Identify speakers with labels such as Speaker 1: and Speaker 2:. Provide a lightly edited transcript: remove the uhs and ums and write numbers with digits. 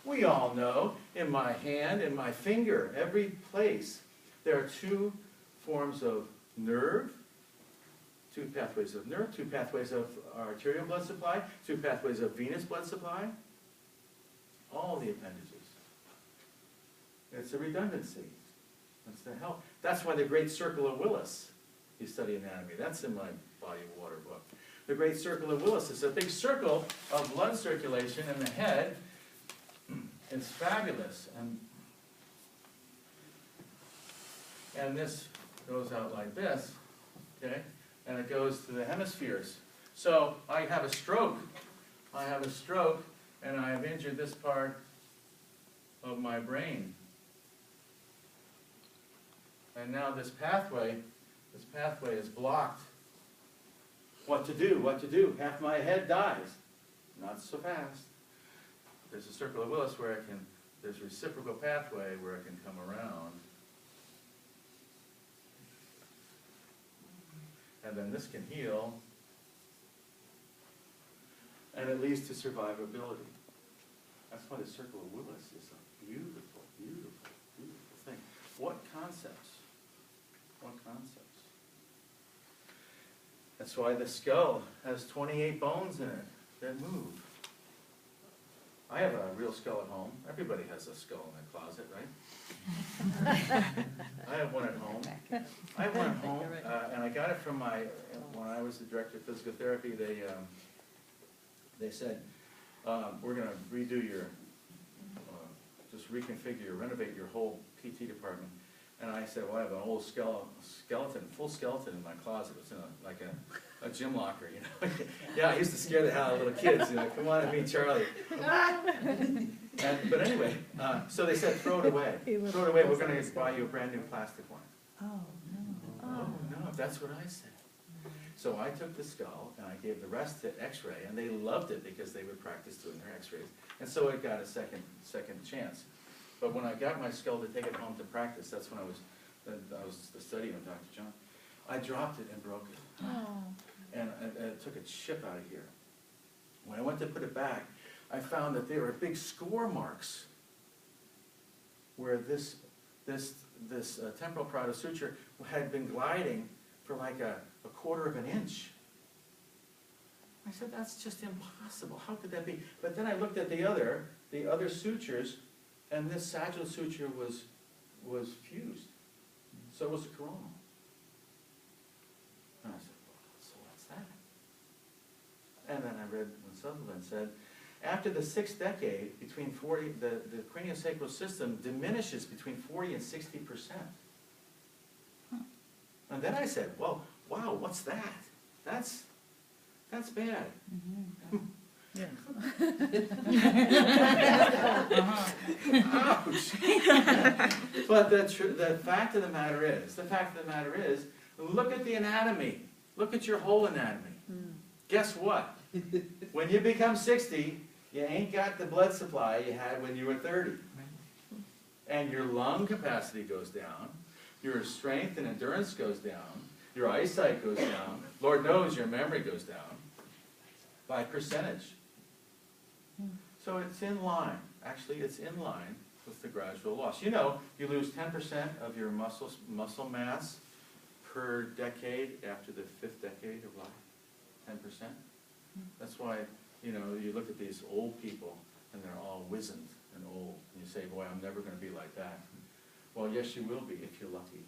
Speaker 1: We all know in my hand, in my finger, every place, there are two forms of nerve, two pathways of nerve, two pathways of arterial blood supply, two pathways of venous blood supply, all the appendages. It's a redundancy. That's the help. That's why the Great Circle of Willis, you study anatomy, that's in my body of water book. The Great Circle of Willis is a big circle of blood circulation in the head. It's fabulous. And this goes out like this, okay? And it goes to the hemispheres. So I have a stroke. I have a stroke, and I have injured this part of my brain. And now this pathway is blocked. What to do? What to do? Half my head dies. Not so fast. There's a circle of Willis where there's a reciprocal pathway where I can come around. And then this can heal. And it leads to survivability. That's why the circle of Willis is a beautiful, beautiful, beautiful thing. What concepts? What concepts? That's why the skull has 28 bones in it that move. I have a real skull at home. Everybody has a skull in their closet, right? I have one at home. I have one at home, and I got it from when I was the director of physical therapy, they said, we're going to redo your, just reconfigure, renovate your whole PT department. And I said, well, I have an old skeleton, full skeleton in my closet. It's in like a gym locker, you know. Yeah, I used to scare the hell out of little kids, you know, come on and meet Charlie. But anyway, so they said, throw it away. Throw it away, we're going to buy you a brand new plastic one.
Speaker 2: Oh, no.
Speaker 1: Oh, no, that's what I said. So I took the skull and I gave the rest to X-ray, and they loved it because they would practice doing their X-rays. And so it got a second chance. But when I got my skull to take it home to practice, that's when I was studying with Dr. John. I dropped it and broke it.
Speaker 2: Oh.
Speaker 1: And it took a chip out of here. When I went to put it back, I found that there were big score marks where this temporal parotid suture had been gliding for like a quarter of an inch. I said, that's just impossible. How could that be? But then I looked at the other sutures, and this sagittal suture was fused. So it was a coronal. And I said, well, so what's that? And then I read when Sutherland said, after the 6th decade, between 40, the craniosacral system diminishes between 40 and 60%. And then I said, well, wow, what's that? That's bad.
Speaker 2: Mm-hmm. Yeah.
Speaker 1: Ouch. But the fact of the matter is, look at the anatomy. Look at your whole anatomy.
Speaker 2: Mm.
Speaker 1: Guess what? When you become 60, you ain't got the blood supply you had when you were 30. And your lung capacity goes down. Your strength and endurance goes down. Your eyesight goes down. Lord knows your memory goes down by percentage. So it's in line. Actually, it's in line with the gradual loss. You know, you lose 10% of your muscle mass per decade after the 5th decade of life. 10%. That's why, you know, you look at these old people and they're all wizened and old. And you say, boy, I'm never going to be like that. Well, yes, you will be if you're lucky.